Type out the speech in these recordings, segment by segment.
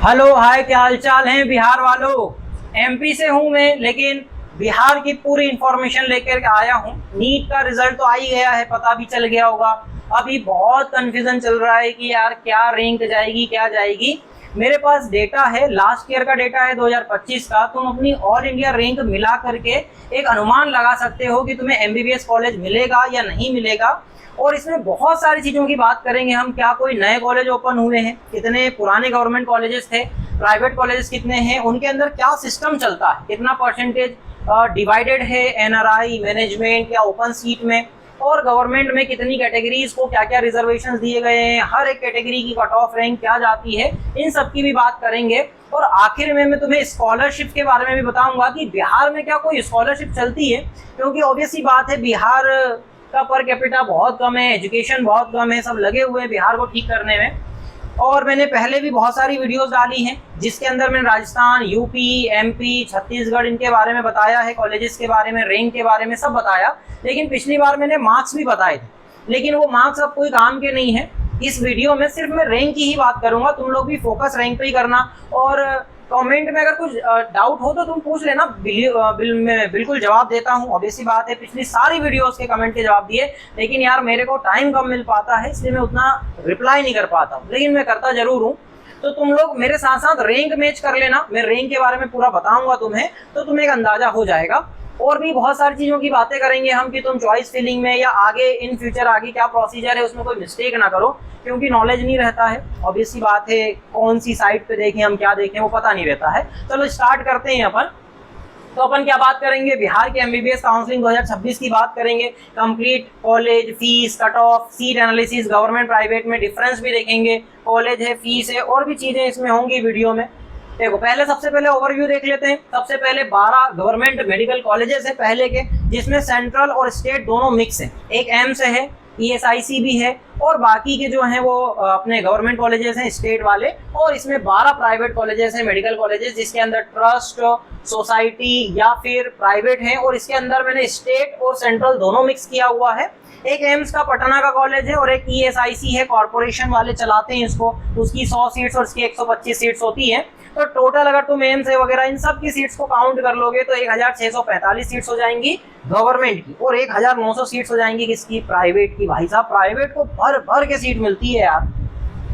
Hello hi, क्या हाल चाल है बिहार वालों। एमपी से हूं मैं, लेकिन बिहार की पूरी इंफॉर्मेशन लेकर आया हूं। नीट का रिजल्ट तो आ ही गया है, पता भी चल गया होगा। अभी बहुत कंफ्यूजन चल रहा है कि यार क्या रैंक जाएगी क्या जाएगी। मेरे पास डेटा है, लास्ट ईयर का डेटा है 2025 का। तुम अपनी ऑल इंडिया रैंक मिला करके एक अनुमान लगा सकते हो कि तुम्हें एमबीबीएस कॉलेज मिलेगा या नहीं मिलेगा। और इसमें बहुत सारी चीज़ों की बात करेंगे हम। क्या कोई नए कॉलेज ओपन हुए हैं, कितने पुराने गवर्नमेंट कॉलेजेस थे, प्राइवेट कॉलेजेस कितने हैं, उनके अंदर क्या सिस्टम चलता है, कितना परसेंटेज डिवाइडेड है एनआरआई, मैनेजमेंट या ओपन सीट में, और गवर्नमेंट में कितनी कैटेगरीज को क्या क्या रिजर्वेशंस दिए गए हैं, हर एक कैटेगरी की कट ऑफ रैंक क्या जाती है, इन सब की भी बात करेंगे। और आखिर में मैं तुम्हें स्कॉलरशिप के बारे में भी बताऊंगा कि बिहार में क्या कोई स्कॉलरशिप चलती है, क्योंकि ऑब्वियसली बात है बिहार का पर कैपिटा बहुत कम है, एजुकेशन बहुत कम है, सब लगे हुए हैं बिहार को ठीक करने में। और मैंने पहले भी बहुत सारी वीडियोस डाली हैं जिसके अंदर मैंने राजस्थान, यूपी, एमपी, छत्तीसगढ़ इनके बारे में बताया है, कॉलेजेस के बारे में, रैंक के बारे में सब बताया। लेकिन पिछली बार मैंने मार्क्स भी बताए थे, लेकिन वो मार्क्स अब कोई काम के नहीं है। इस वीडियो में सिर्फ मैं रैंक की ही बात करूंगा, तुम लोग भी फोकस रैंक पे ही करना। और कमेंट में अगर कुछ डाउट हो तो तुम पूछ लेना, मैं बिल्कुल जवाब देता हूँ। ऑब्वियसली बात है, पिछली सारी वीडियोस के कमेंट के जवाब दिए, लेकिन यार मेरे को टाइम कम मिल पाता है, इसलिए मैं उतना रिप्लाई नहीं कर पाता हूँ, लेकिन मैं करता जरूर हूँ। तो तुम लोग मेरे साथ साथ रैंक मैच कर लेना, मैं रैंक के बारे में पूरा बताऊंगा तुम्हें, तो तुम्हें एक अंदाजा हो जाएगा। और भी बहुत सारी चीज़ों की बातें करेंगे हम कि तुम चॉइस फिलिंग में या आगे इन फ्यूचर आगे क्या प्रोसीजर है उसमें कोई मिस्टेक ना करो, क्योंकि नॉलेज नहीं रहता है। ऑब्वियसली बात है, कौन सी साइट पे देखें हम, क्या देखें वो पता नहीं रहता है। चलो स्टार्ट करते हैं अपन। तो अपन क्या बात करेंगे, बिहार के एमबीबीएस काउंसलिंग 2026 की बात करेंगे। Complete college, fees, cut off, seat analysis, government private में डिफरेंस भी देखेंगे, कॉलेज है, फीस है, और भी चीज़ें इसमें होंगी वीडियो में। देखो सबसे पहले ओवरव्यू देख लेते हैं। सबसे पहले 12 गवर्नमेंट मेडिकल कॉलेजेस है पहले के, जिसमें सेंट्रल और स्टेट दोनों मिक्स है। एक एम्स है, ईएसआईसी भी है, और बाकी के जो हैं वो अपने गवर्नमेंट कॉलेजेस हैं स्टेट वाले। और इसमें 12 प्राइवेट कॉलेजेस हैं, मेडिकल कॉलेजेस, जिसके अंदर ट्रस्ट, सोसाइटी या फिर प्राइवेट हैं। और इसके अंदर मैंने स्टेट और सेंट्रल दोनों मिक्स किया हुआ है। एक एम्स का पटना का कॉलेज है और एक ईएसआईसी है, कॉर्पोरेशन वाले चलाते हैं इसको, उसकी 100 सीट्स और इसकी 125 सीट्स होती हैं। तो टोटल अगर तुम एम्स है वगैरह इन सब की सीट्स को काउंट कर लोगे तो 1645 सीट्स हो जाएंगी गवर्नमेंट की, और 1900 सीट्स हो जाएंगी किसकी, प्राइवेट की। भाई साहब प्राइवेट को भर भर के सीट मिलती है यार,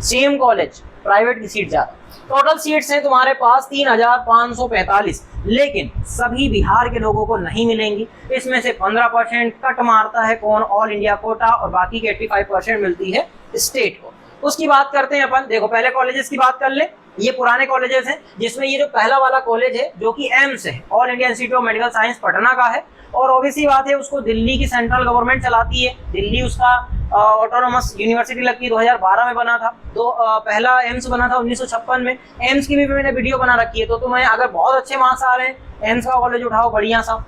सेम कॉलेज, प्राइवेट की सीट ज्यादा। टोटल सीट्स हैं तुम्हारे पास 3545, लेकिन सभी बिहार के लोगों को नहीं मिलेंगी। इसमें से 15% कट मारता है कौन, ऑल इंडिया कोटा, और बाकी की 85% मिलती है स्टेट को। उसकी बात करते हैं अपन। देखो पहले कॉलेजेस की बात कर ले। ये पुराने कॉलेजेस हैं, जिसमें ये जो पहला वाला कॉलेज है जो कि एम्स है, all India institute of medical science Patna का है। और ऑब्वियसली बात है, उसको दिल्ली की सेंट्रल गवर्नमेंट चलाती है। दिल्ली उसका ऑटोनोमस यूनिवर्सिटी लगती है, 2012 में बना था। तो पहला एम्स बना था 1956 में। एम्स की भी मैंने वीडियो बना रखी है, तो तुम्हें अगर बहुत अच्छे मार्क्स आ रहे हैं, एम्स का कॉलेज उठाओ बढ़िया सा,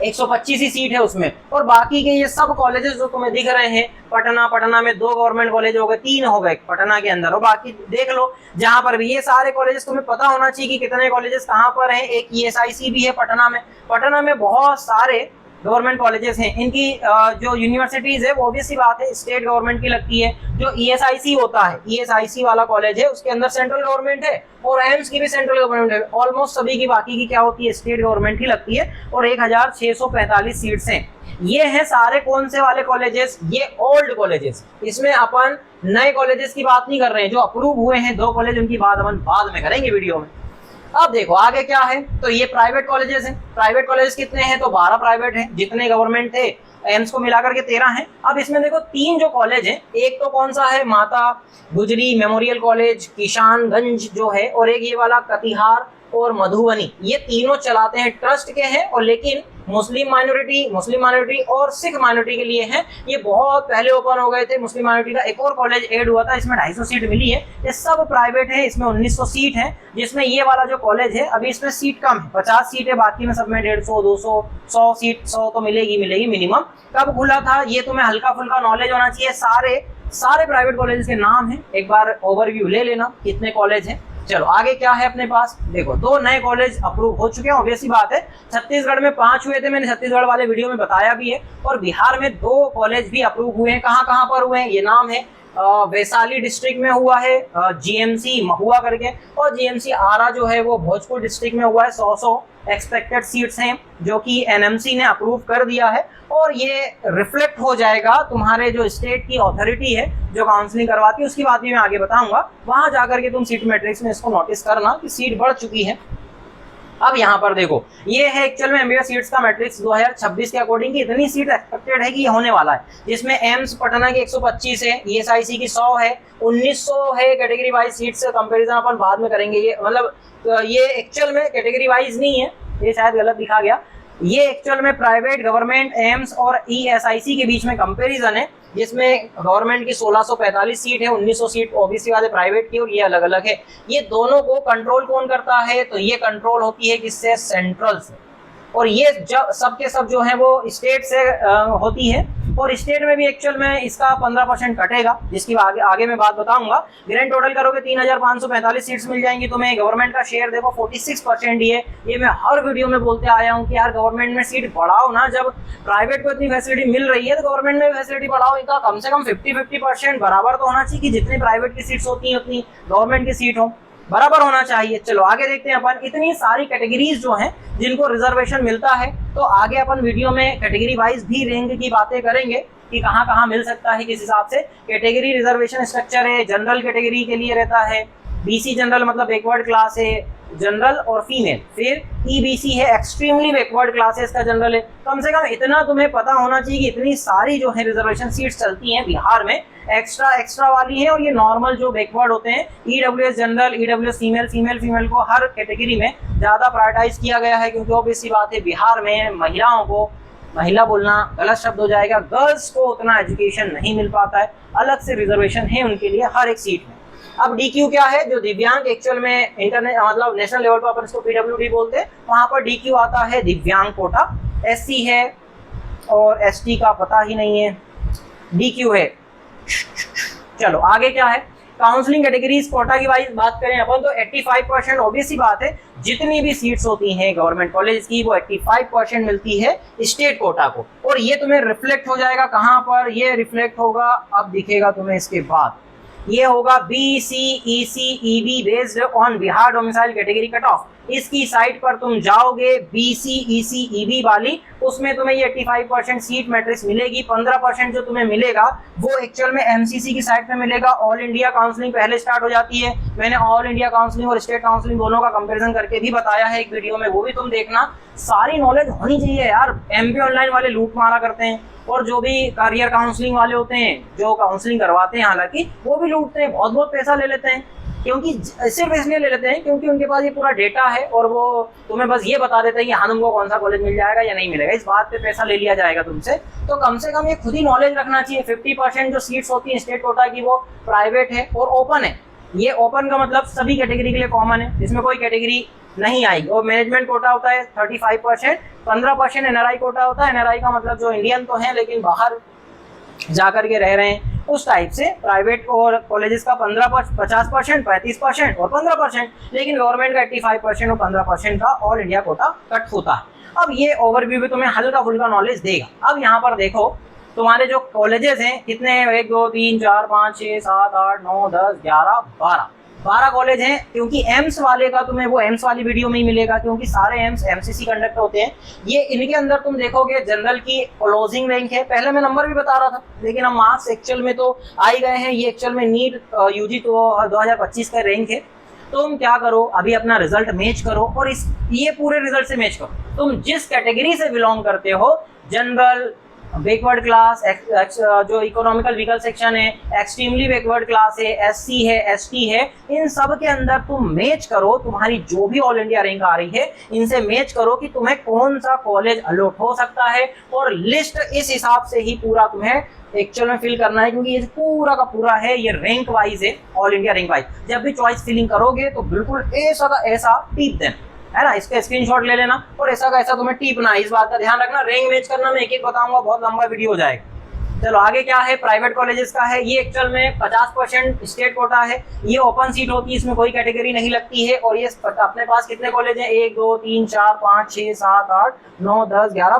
125 ही सीट है उसमें। और बाकी के ये सब कॉलेजेस जो तुम्हें दिख रहे हैं, पटना में 2 गवर्नमेंट कॉलेज हो गए, 3 हो गए पटना के अंदर, और बाकी देख लो जहां पर भी ये सारे कॉलेजेस तुम्हें पता होना चाहिए कि कितने कॉलेजेस कहां पर हैं। एक ईएसआईसी भी है पटना में बहुत सारे गवर्नमेंट कॉलेजेस हैं। इनकी जो यूनिवर्सिटीज है वो ऑब्वियसली बात है स्टेट गवर्नमेंट की लगती है। जो ईएसआईसी होता है, ईएसआईसी वाला कॉलेज है, उसके अंदर सेंट्रल गवर्नमेंट है, और एम्स की भी सेंट्रल गवर्नमेंट है। ऑलमोस्ट सभी की, बाकी की क्या होती है, स्टेट गवर्नमेंट ही लगती है। और 1645 सीट्स हैं। ये हैं सारे कौन से वाले कॉलेजेस, ये ओल्ड कॉलेजेस। इसमें अपन नए कॉलेजेस की बात नहीं कर रहे हैं। जो अप्रूव हुए हैं 2 कॉलेज, उनकी बात अपन बाद में करेंगे वीडियो में। अब देखो आगे क्या है, तो ये प्राइवेट कॉलेजेस हैं। प्राइवेट कॉलेजेस कितने हैं, तो 12 प्राइवेट हैं, जितने गवर्नमेंट थे एम्स को मिलाकर के 13 हैं। अब इसमें देखो 3 जो कॉलेज हैं, एक तो कौन सा है, माता गुजरी मेमोरियल कॉलेज किशानगंज जो है, और एक ये वाला कटिहार और मधुबनी, ये तीनों चलाते हैं, ट्रस्ट के हैं। और लेकिन मुस्लिम माइनॉरिटी और सिख माइनॉरिटी के लिए हैं। ये बहुत पहले ओपन हो गए थे। मुस्लिम माइनॉरिटी का एक और कॉलेज ऐड हुआ था, इसमें 250 सीट मिली है। ये सब प्राइवेट है, इसमें 1900 सीट है, जिसमें ये वाला जो कॉलेज है अभी इसमें सीट कम है, 50 सीट है, बाकी में सब में 150, 200, 100 सीट, 100 तो मिलेगी मिनिमम। कब खुला था ये तुम्हें हल्का फुल्का नॉलेज होना चाहिए। सारे प्राइवेट कॉलेज के नाम है, एक बार ओवरव्यू ले लेना कितने कॉलेज हैं। चलो आगे क्या है अपने पास, देखो 2 नए कॉलेज अप्रूव हो चुके हैं। ऑब्वियसली बात है, छत्तीसगढ़ में 5 हुए थे, मैंने छत्तीसगढ़ वाले वीडियो में बताया भी है। और बिहार में 2 कॉलेज भी अप्रूव हुए हैं। कहाँ पर हुए हैं, ये नाम है वैशाली डिस्ट्रिक्ट में हुआ है जीएमसी महुआ करके, और जीएमसी आरा जो है वो भोजपुर डिस्ट्रिक्ट में हुआ है। 100 एक्सपेक्टेड सीट्स हैं जो कि एनएमसी ने अप्रूव कर दिया है, और ये रिफ्लेक्ट हो जाएगा तुम्हारे जो स्टेट की अथॉरिटी है जो काउंसलिंग करवाती है, उसकी बात भी मैं आगे बताऊंगा। वहां जाकर के तुम सीट मैट्रिक्स में इसको नोटिस करना कि सीट बढ़ चुकी है। अब यहाँ पर देखो, ये है एक्चुअल में एमबीबीएस सीट्स का मैट्रिक्स 2026 के अकॉर्डिंग की इतनी सीट एक्सपेक्टेड है कि ये होने वाला है, जिसमें एम्स पटना की 125 है, ईएसआईसी की 100 है, 1900 है कैटेगरी वाइज सीट से कंपैरिजन अपन बाद में करेंगे। ये मतलब ये एक्चुअल में कैटेगरी वाइज नहीं है, ये शायद गलत दिखा गया। ये एक्चुअल में प्राइवेट, गवर्नमेंट, एम्स और ईएसआईसी के बीच में कंपैरिजन है, जिसमें गवर्नमेंट की 1645 सीट है, 1900 सीट ओबीसी वाले प्राइवेट की, और ये अलग अलग है। ये दोनों को कंट्रोल कौन करता है? तो ये कंट्रोल होती है किससे? सेंट्रल से। और ये जब सब के सब जो है वो स्टेट से होती है, और स्टेट में भी एक्चुअल में इसका 15% कटेगा, जिसकी आगे मैं बात बताऊंगा। ग्रैंड टोटल करोगे 3545 सीट्स मिल जाएंगी तुम्हें। गवर्नमेंट का शेयर देखो 46% ही है। ये मैं हर वीडियो में बोलते आया हूँ कि यार गवर्नमेंट में सीट बढ़ाओ ना, जब प्राइवेट को इतनी फैसिलिटी मिल रही है तो गवर्नमेंट में भी फैसिलिटी बढ़ाओ। इनका कम से कम 50-50% बराबर तो होना चाहिए कि जितनी प्राइवेट की सीट्स होती हैं उतनी गवर्नमेंट की सीट हो, बराबर होना चाहिए। चलो आगे देखते हैं अपन। इतनी सारी कैटेगरीज जो हैं जिनको रिजर्वेशन मिलता है, तो आगे अपन वीडियो में कैटेगरी वाइज भी रैंक की बातें करेंगे कि कहाँ कहाँ मिल सकता है, किस हिसाब से कैटेगरी रिजर्वेशन स्ट्रक्चर है। जनरल कैटेगरी के लिए रहता है, बीसी जनरल मतलब बैकवर्ड क्लास है, जनरल और फीमेल। फिर ईबीसी है, एक्सट्रीमली बैकवर्ड क्लासेस का जनरल है। कम से कम इतना तुम्हें पता होना चाहिए कि इतनी सारी जो है रिजर्वेशन सीट्स चलती हैं बिहार में, एक्स्ट्रा वाली है, और ये नॉर्मल जो बैकवर्ड होते हैं, ईडब्ल्यूएस जनरल, ईडब्ल्यूएस फीमेल को हर कैटेगरी में ज़्यादा प्रायोरिटाइज किया गया है, क्योंकि ऑब्वियसली बात है बिहार में महिलाओं को, महिला बोलना गलत शब्द हो जाएगा, गर्ल्स को उतना एजुकेशन नहीं मिल पाता है, अलग से रिजर्वेशन है उनके लिए हर एक सीट में। अब डीक्यू क्या है? जो दिव्यांग एक्चुअल में मतलब नेशनल लेवल पर अपन इसको पीडब्ल्यूडी बोलते हैं, वहां पर डीक्यू आता है दिव्यांग कोटा। एससी है और एसटी का पता ही नहीं है, डीक्यू है। चलो आगे क्या है? काउंसलिंग कैटेगरीज कोटा की वाइज बात करें अपन तो 85% ऑब्वियसली बात है, जितनी भी सीट्स होती हैं गवर्नमेंट कॉलेज की वो 85% मिलती है स्टेट कोटा को। और ये तुम्हें रिफ्लेक्ट हो जाएगा कहाँ पर? ये रिफ्लेक्ट होगा, अब दिखेगा तुम्हें इसके बाद, ये होगा BCEC-EB based on Bihar domicile category cut off. इसकी साइट पर तुम जाओगे BCEC-EB वाली, उसमें तुम्हें ये 85% सीट मैट्रिक्स मिलेगी। 15% जो तुम्हें मिलेगा वो एक्चुअल में MCC की साइट पे मिलेगा। ऑल इंडिया काउंसलिंग पहले स्टार्ट हो जाती है। मैंने ऑल इंडिया काउंसलिंग और स्टेट काउंसलिंग दोनों का कंपैरिजन करके भी बताया है एक वीडियो में, वो भी तुम देखना। सारी नॉलेज होनी चाहिए यार। MP ऑनलाइन वाले लूट मारा करते हैं, और जो भी करियर काउंसलिंग वाले होते हैं जो काउंसलिंग करवाते हैं, हालांकि वो भी लूटते हैं, बहुत पैसा ले लेते हैं। क्योंकि सिर्फ इसलिए ले लेते हैं क्योंकि उनके पास ये पूरा डेटा है, और वो तुम्हें बस ये बता देते हैं कि हाँ तुमको कौन सा कॉलेज मिल जाएगा या नहीं मिलेगा, इस बात पे पैसा ले लिया जाएगा तुमसे। तो कम से कम ये खुद ही नॉलेज रखना चाहिए। 50% जो सीट्स होती हैं स्टेट कोटा की वो प्राइवेट है और ओपन है। ये ओपन का मतलब सभी कैटेगरी के लिए कॉमन है, जिसमें कोई कैटेगरी नहीं आएगी। और मैनेजमेंट कोटा होता है 35%, 15% NRI कोटा होता है। NRI का मतलब जो इंडियन तो है लेकिन बाहर जाकर के रह रहे हैं, उस टाइप से। प्राइवेट और कॉलेजेस का 50%, 35% और 15%, लेकिन गवर्नमेंट का 85% और 15% का ऑल इंडिया कोटा कट होता है। अब ये ओवरव्यू भी तुम्हें हल्का फुल्का नॉलेज देगा। अब यहाँ पर देखो तुम्हारे जो कॉलेजेस हैं कितने हैं? 1 2 3 4 5 6 7 8 9 10 11 12 कॉलेज हैं। क्योंकि एम्स वाले का तुम्हें वो एम्स वाली वीडियो में ही मिलेगा, क्योंकि सारे एम्स MCC कंडक्ट होते हैं। ये इनके अंदर तुम देखोगे जनरल की क्लोजिंग रैंक है। पहले मैं नंबर भी बता रहा था, लेकिन हम मार्क्स एक्चुअल में तो आ ही गए हैं। ये एक्चुअल में नीट UG तो 2025 का रैंक है। तुम क्या करो, अभी अपना रिजल्ट मैच करो, और ये पूरे रिजल्ट से मैच करो। तुम जिस कैटेगरी से बिलोंग करते हो, जनरल, बैकवर्ड क्लास, जो इकोनॉमिकल व्हीकल सेक्शन है, एक्सट्रीमली बैकवर्ड क्लास है, SC है, ST है, इन सब के अंदर तुम मैच करो। तुम्हारी जो भी ऑल इंडिया रैंक आ रही है इनसे मैच करो कि तुम्हें कौन सा कॉलेज अलॉट हो सकता है, और लिस्ट इस हिसाब से ही पूरा तुम्हें एक्चुअल में फिल करना है। क्योंकि ये पूरा का पूरा है, ये रैंक वाइज है, ऑल इंडिया रैंक वाइज। जब भी चॉइस फिलिंग करोगे तो बिल्कुल ऐसा का ऐसा टिप देना है ना, इसका स्क्रीनशॉट ले लेना और ऐसा का ऐसा तुम्हें टिपना, इस बात का ध्यान रखना। रैंक मैच करना मैं एक एक बताऊंगा, बहुत लंबा वीडियो हो जाएगा। चलो आगे क्या है? प्राइवेट कॉलेजेस का है। ये एक्चुअल में 50% स्टेट कोटा है। ये ओपन सीट होती है, इसमें कोई कैटेगरी नहीं लगती है। और ये अपने पास कितने कॉलेज हैं? 1 2 3 4 5 6 7 8 9 10 11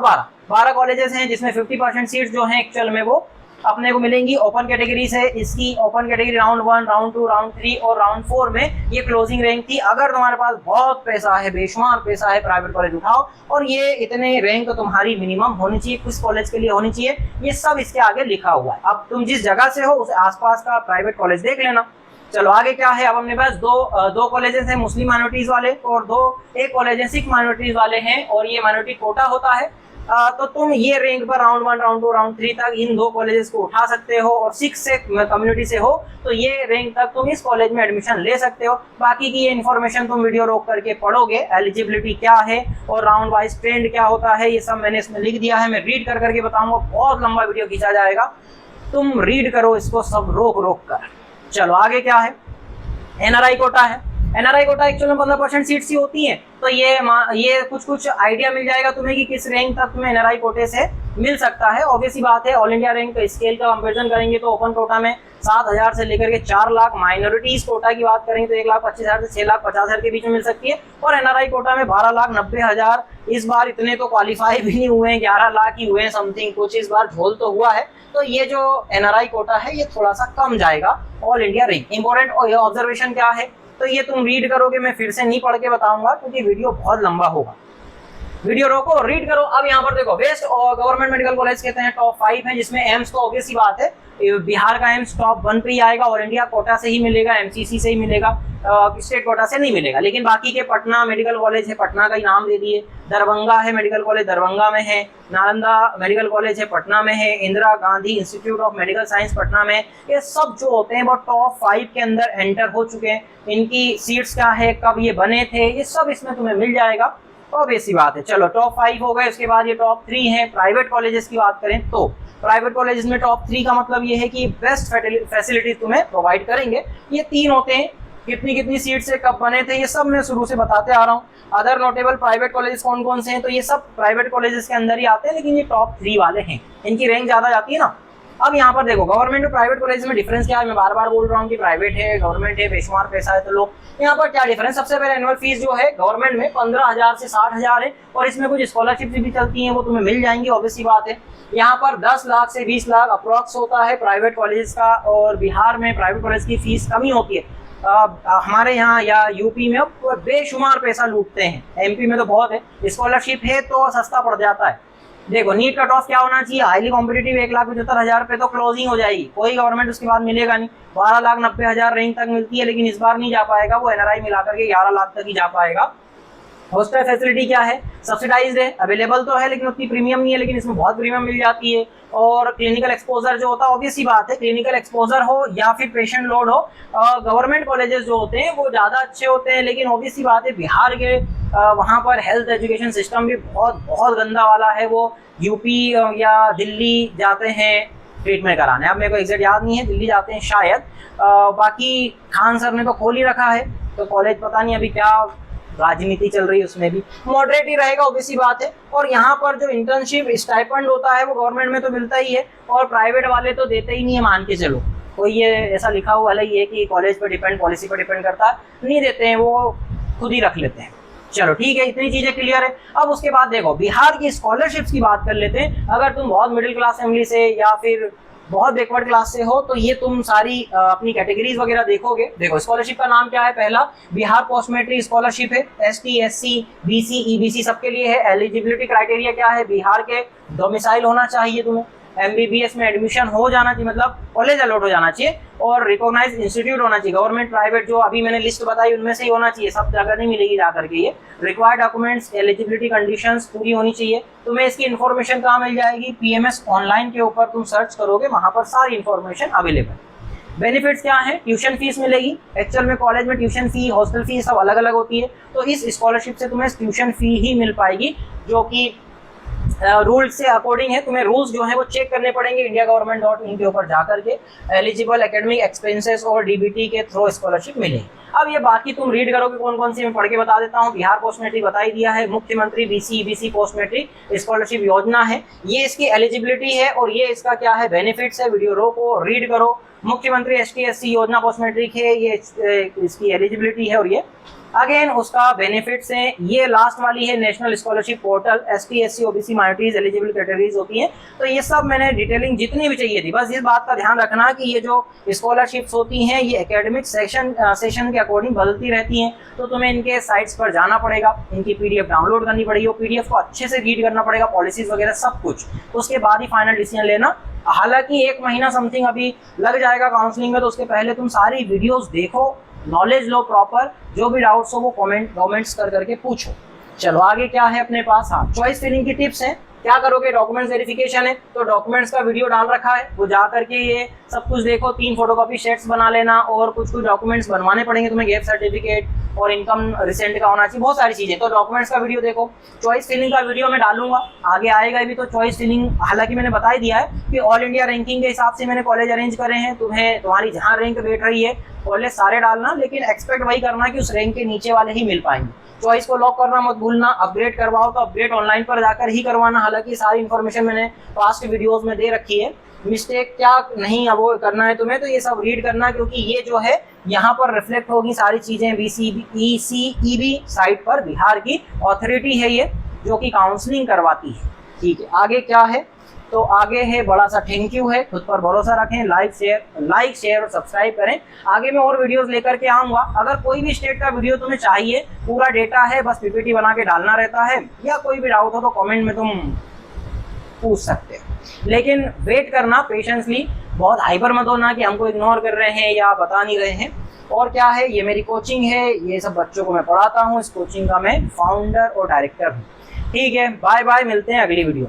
12 कॉलेजेस हैं, जिसमें 50% सीट्स जो हैं एक्चुअल में वो अपने को मिलेंगी ओपन कैटेगरी से। इसकी open category round 1, round 2, round 3 और राउंड 4 में ये क्लोजिंग रैंक थी। अगर तुम्हारे पास बहुत पैसा है, बेशुमार पैसा है, प्राइवेट कॉलेज उठाओ, और ये इतने रैंक तुम्हारी मिनिमम होनी चाहिए, कुछ कॉलेज के लिए होनी चाहिए, ये सब इसके आगे लिखा हुआ है। अब तुम जिस जगह से हो उस आसपास का प्राइवेट कॉलेज देख लेना। चलो आगे क्या है, अब अपने पास दो कॉलेजेस हैं मुस्लिम माइनॉरिटीज वाले, और एक कॉलेज है सिख माइनॉरिटीज वाले हैं, और ये माइनॉरिटी कोटा होता है। तो तुम ये रैंक पर राउंड 1, राउंड 2, राउंड 3 तक इन दो कॉलेजेस को उठा सकते हो, और सिख से कम्युनिटी से हो तो ये रैंक तक तुम इस कॉलेज में एडमिशन ले सकते हो। बाकी की ये इन्फॉर्मेशन तुम वीडियो रोक करके पढ़ोगे, एलिजिबिलिटी क्या है और राउंड वाइज ट्रेंड क्या होता है, ये सब मैंने इसमें लिख दिया है। मैं रीड कर करके बताऊंगा, बहुत लंबा वीडियो खींचा जाएगा, तुम रीड करो इसको सब रोक कर। चलो आगे क्या है, एनआरआई कोटा है। एनआरआई कोटा एक्चुअल में 15% सीट्स ही होती हैं, तो ये कुछ आइडिया मिल जाएगा तुम्हें कि किस रैंक तक तुम्हें एनआरआई कोटे से मिल सकता है। ऑब्वियस ही बात है, ऑल इंडिया रैंक स्केल का कंपैरिजन करेंगे तो ओपन कोटा में 7,000 से लेकर के 4 लाख, माइनॉरिटीज कोटा की बात करेंगे तो 1,25,000 से 6,50,000 के बीच में मिल सकती है, और एनआरआई कोटा में 12,90,000। इस बार इतने तो क्वालिफाई भी नहीं हुए हैं, 11 लाख ही हुए हैं समथिंग, कुछ इस बार झोल तो हुआ है। तो ये जो एनआरआई कोटा है ये थोड़ा सा कम जाएगा all India rank. Important observation क्या है, तो ये तुम रीड करोगे, मैं फिर से नहीं पढ़ के बताऊंगा क्योंकि वीडियो बहुत लंबा होगा। वीडियो रोको, रीड करो। अब यहाँ पर देखो, वेस्ट और गवर्नमेंट मेडिकल कॉलेज कहते हैं टॉप 5 है, जिसमें एम्स तो ऑब्वियस ही बात है, बिहार का एम्स टॉप 1 पे ही आएगा, और इंडिया कोटा से ही मिलेगा, एमसीसी से ही मिलेगा, स्टेट कोटा से नहीं मिलेगा। लेकिन बाकी के पटना मेडिकल कॉलेज है, पटना का ही नाम दे दिए, दरभंगा है मेडिकल कॉलेज, दरभंगा में है, नालंदा मेडिकल कॉलेज है, पटना में है, Indira Gandhi institute of medical science Patna में। ये सब जो होते हैं वो टॉप 5 के अंदर एंटर हो चुके हैं। इनकी सीट्स क्या है, कब ये बने थे, ये सब इसमें तुम्हें मिल जाएगा, ऑब्वियस सी बात है। चलो टॉप 5 हो गए, उसके बाद ये टॉप 3 है। प्राइवेट कॉलेजेस की बात करें तो प्राइवेट कॉलेजेस में टॉप 3 का मतलब ये है कि बेस्ट फैसिलिटीज तुम्हें प्रोवाइड करेंगे। ये 3 होते हैं, कितनी सीट से कब बने थे ये सब मैं शुरू से बताते आ रहा हूँ। अदर नोटेबल प्राइवेट कॉलेजेस कौन कौन से हैं, तो ये सब प्राइवेट कॉलेजेस के अंदर ही आते हैं, लेकिन ये टॉप 3 वाले हैं, इनकी रैंक ज्यादा जाती है ना। अब यहाँ पर देखो, गवर्नमेंट और प्राइवेट कॉलेज में डिफरेंस क्या है। मैं बार बार बोल रहा हूँ कि प्राइवेट है, गवर्नमेंट है, बेशुमार पैसा है, तो लोग यहाँ पर क्या डिफरेंस। सबसे पहले एनुअल फीस जो है गवर्नमेंट में 15,000 से 60,000 है, और इसमें कुछ स्कॉलरशिप भी चलती हैं, वो तुम्हें मिल जाएंगी, ऑब्वियस सी बात है। यहाँ पर 10 लाख से 20 लाख अप्रॉक्स होता है प्राइवेट कॉलेज का, और बिहार में प्राइवेट कॉलेज की फीस कम ही होती है। हमारे यहाँ या यूपी में बेशुमार पैसा लूटते हैं, एमपी में तो बहुत है, स्कॉलरशिप है तो सस्ता पड़ जाता है। देखो नीट कट ऑफ क्या होना चाहिए, हाईली कॉम्पिटिटिव 1,75,000 पे तो क्लोजिंग हो जाएगी, कोई गवर्नमेंट उसके बाद मिलेगा नहीं। 12,90,000 रैंक तक मिलती है, लेकिन इस बार नहीं जा पाएगा, वो एनआरआई मिलाकर के 11 लाख तक ही जा पाएगा। हॉस्टल फैसिलिटी क्या है, सब्सिडाइज्ड है, अवेलेबल तो है लेकिन उतनी प्रीमियम नहीं है, लेकिन इसमें बहुत प्रीमियम मिल जाती है। और क्लिनिकल एक्सपोजर जो होता है, ऑब्वियस ही बात है, क्लिनिकल एक्सपोजर हो या फिर पेशेंट लोड हो, गवर्नमेंट कॉलेजेस जो होते हैं वो ज़्यादा अच्छे होते हैं। लेकिन ऑब्वियस ही बात है, बिहार के वहाँ पर हेल्थ एजुकेशन सिस्टम भी बहुत गंदा वाला है। वो यूपी या दिल्ली जाते हैं ट्रीटमेंट कराने, अब मेरे को एग्जैक्ट याद नहीं है, दिल्ली जाते हैं शायद। बाकी खान सर ने तो खोल ही रखा है, तो कॉलेज पता नहीं अभी क्या राजनीति चल रही है, उसमें भी मॉडरेट ही रहेगा, ऑब्वियस सी बात है। और यहाँ पर जो इंटर्नशिप स्टाइपेंड होता है वो गवर्नमेंट में तो मिलता ही है, और प्राइवेट वाले तो देते ही नहीं है, मान के चलो। कोई ये ऐसा लिखा हुआ ही है कि कॉलेज पर डिपेंड, पॉलिसी पर डिपेंड करता है, नहीं देते हैं, वो खुद ही रख लेते हैं। चलो ठीक है, इतनी चीजें क्लियर है। अब उसके बाद देखो, बिहार की स्कॉलरशिप्स की बात कर लेते हैं। अगर तुम बहुत मिडिल क्लास फैमिली से या फिर बहुत बैकवर्ड क्लास से हो, तो ये तुम सारी अपनी कैटेगरीज वगैरह देखोगे। देखो स्कॉलरशिप का नाम क्या है, पहला बिहार पोस्ट मैट्रिक स्कॉलरशिप है, एसटी, एससी, बीसी, ईबीसी सबके लिए है। एलिजिबिलिटी क्राइटेरिया क्या है, बिहार के डोमिसाइल होना चाहिए तुम्हें, एमबीबीएस में एडमिशन हो जाना चाहिए, मतलब कॉलेज अलॉट हो जाना चाहिए, और रिकॉग्नाइज्ड इंस्टीट्यूट होना चाहिए, गवर्नमेंट प्राइवेट जो अभी मैंने लिस्ट बताई उनमें से ही होना चाहिए, सब जगह नहीं मिलेगी जा करके। ये रिक्वायर्ड डॉक्यूमेंट्स, एलिजिबिलिटी कंडीशंस पूरी होनी चाहिए। तुम्हें इसकी इन्फॉर्मेशन कहाँ मिल जाएगी, पीएमएस ऑनलाइन के ऊपर तुम सर्च करोगे, वहां पर सारी इन्फॉर्मेशन अवेलेबल। बेनिफिट्स क्या है, ट्यूशन फीस मिलेगी। एक्चुअल में कॉलेज में ट्यूशन फी, हॉस्टल फी सब अलग अलग होती है, तो इस स्कॉलरशिप से तुम्हें ट्यूशन फी ही मिल पाएगी, जो कि रूल्स से अकॉर्डिंग है। तुम्हें रूल्स जो है वो चेक करने पड़ेंगे indiaggovernment.in के ऊपर जाकर के। एलिजिबल एकेडमिक एक्सपेंसेस और डीबीटी के थ्रू स्कॉलरशिप मिलेगी। अब ये बाकी तुम रीड करोगे कौन कौन सी, मैं पढ़ के बता देता हूँ। बिहार पोस्ट मैट्रिक बता ही दिया है, मुख्यमंत्री BC EBC post matric scholarship योजना है, ये इसकी एलिजिबिलिटी है और ये इसका क्या है बेनिफिट्स है। वीडियो रोको, रीड करो। मुख्यमंत्री ST SC योजना पोस्ट मैट्रिक है, ये इसकी एलिजिबिलिटी है और ये अगेन उसका बेनिफिट्स है। ये लास्ट वाली है national scholarship portal, ST SC OBC minorities eligible categories होती हैं। तो ये सब मैंने डिटेलिंग जितनी भी चाहिए थी, बस इस बात का ध्यान रखना कि ये जो स्कॉलरशिप्स होती हैं ये एकेडमिक सेशन के अकॉर्डिंग बदलती रहती हैं, तो तुम्हें इनके साइट्स पर जाना पड़ेगा, इनकी PDF डाउनलोड करनी पड़ेगी, वो PDF को अच्छे से रीड करना पड़ेगा, पॉलिसीज वगैरह सब कुछ, उसके बाद ही फाइनल डिसीजन लेना। हालांकि 1 महीना समथिंग अभी लग जाएगा काउंसलिंग में, तो उसके पहले तुम सारी वीडियोस देखो, नॉलेज लो प्रॉपर, जो भी डाउट्स हो वो कमेंट्स कर करके पूछो। चलो आगे क्या है अपने पास, हाँ चॉइस फिलिंग की टिप्स हैं। क्या करोगे, डॉक्यूमेंट्स वेरिफिकेशन है, तो डॉक्यूमेंट्स का वीडियो डाल रखा है, वो जा करके ये सब कुछ देखो, 3 फोटोकॉपी सेट्स बना लेना और कुछ डॉक्यूमेंट्स बनवाने पड़ेंगे तुम्हें, गैप सर्टिफिकेट और इनकम रिसेंट का होना चाहिए, बहुत सारी चीजें। तो डॉक्यूमेंट्स का वीडियो देखो। चॉइस फिलिंग का वीडियो मैं डालूंगा, आगे आएगा भी। तो चॉइस फिलिंग हालांकि मैंने बता ही दिया है कि ऑल इंडिया रैंकिंग के हिसाब से मैंने कॉलेज अरेंज करे हैं, तुम्हारी जहाँ रैंक बैठ रही है कॉलेज सारे डालना, लेकिन एक्सपेक्ट वही करना कि उस रैंक के नीचे वाले ही मिल पाएंगे। चॉइस को लॉक करना मत भूलना। अपग्रेड करवाओ तो अपग्रेड ऑनलाइन पर जाकर ही करवाना, हालांकि सारी इन्फॉर्मेशन मैंने पास्ट वीडियोस में दे रखी है। मिस्टेक क्या नहीं अवॉइड करना है तुम्हें, तो ये सब रीड करना, क्योंकि ये जो है यहाँ पर रिफ्लेक्ट होगी सारी चीजें। BC EC EB साइट पर बिहार की अथॉरिटी है ये, जो कि काउंसलिंग करवाती है। ठीक है, आगे क्या है, तो आगे है बड़ा सा थैंक यू है, खुद पर भरोसा रखें, लाइक शेयर और सब्सक्राइब करें। आगे मैं और वीडियोस लेकर के आऊंगा। अगर कोई भी स्टेट का वीडियो तुम्हें चाहिए, पूरा डेटा है, बस PPT बना के डालना रहता है, या कोई भी डाउट हो तो कमेंट में तुम पूछ सकते हो। लेकिन वेट करना पेशेंसली, बहुत हाइपर मत होना कि हमको इग्नोर कर रहे हैं या बता नहीं रहे हैं। और क्या है, ये मेरी कोचिंग है, ये सब बच्चों को मैं पढ़ाता हूँ, इस कोचिंग का मैं फाउंडर और डायरेक्टर हूँ। ठीक है, बाय बाय, मिलते हैं अगली वीडियो।